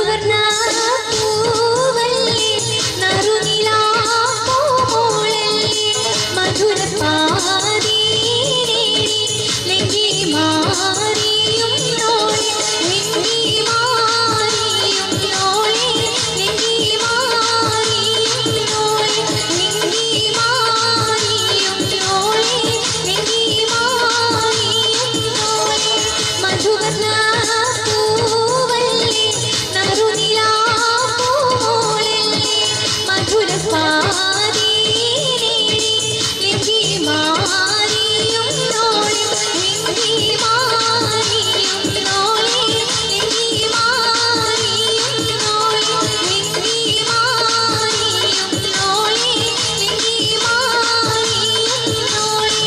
മധുവർണ്ണ പൂവല്ലേ നറുനിലാ പൂമോളല്ലേ മധുരപാതി ലെങ്കി മാറിയും നോളെ ലെങ്കി മാറിയും നോളെ ലെങ്കി മാറിയും നോളെ ലെങ്കി മാറിയും നോളെ ലെങ്കി മാറിയും നോളെ മധുവർണ്ണ പൂവല്ലേ നറുനിലാ പൂമോളല്ലേ മധുരപാതി ലെങ്കി മാറിയും നോളെ ലെങ്കി മാറിയും നോളെ ലെങ്കി മാറിയും നോളെ ലെങ്കി മാറിയും നോളെ ലെങ്കി മാറിയും നോളെ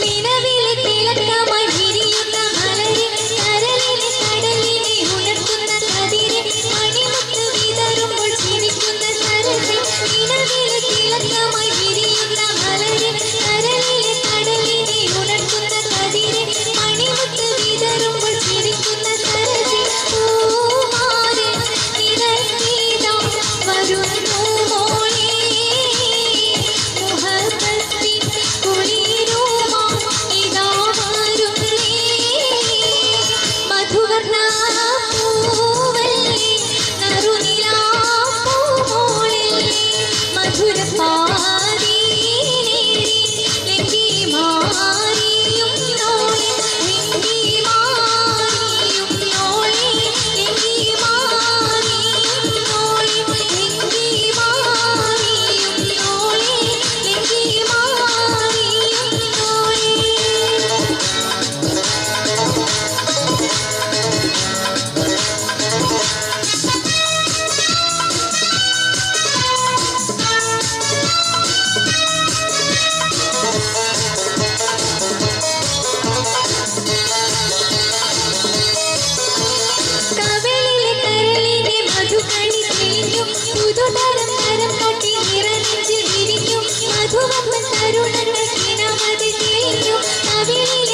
നിലവിലെ തിളക്കമായി വിരിയുന്ന മലരെ കരളിലെ കടലിനെ ഉണർത്തുന്ന കതിരെ മണിമുത്ത് വിതറുമ്പോൾ ചിരിക്കുന്ന സരസെ നിലവിലെ തിളക്കമായി വിരിയുന്ന മലരെ കരളിലെ കടലിനെ ഉണർത്തുന്ന കതിരെ മണിമുത്ത് വിതറുമ്പോൾ ചിരിക്കുന്ന സരസെ പൂമാരെ നിറയ്ക്കിതാ വരുന്നു മോളെ മുഹബത്തിൻ കുളിരുമാ ഇതാ വരുന്നേ മധുവർണ്ണ പൂവല്ലേ നറുനിലാ പൂമോളല്ലേ മധുരപാതി ലെങ്കി മാറിയും നോളെ ലെങ്കി മാറിയും നോളെ ലെങ്കി മാറിയും നോളെ ലെങ്കി മാറിയും നോളെ ലെങ്കി മാറിയും നോളെ കവിളിലെ കരളിനെ മധുകണി തെളിഞ്ഞു പുതുതരം തരം കാട്ടി നിറനെഞ്ചിൽ വിരിഞ്ഞു മധുവമ്പൻ തരുണങ്ങൾ കിണമതി തെളിഞ്ഞു കവിളിലെ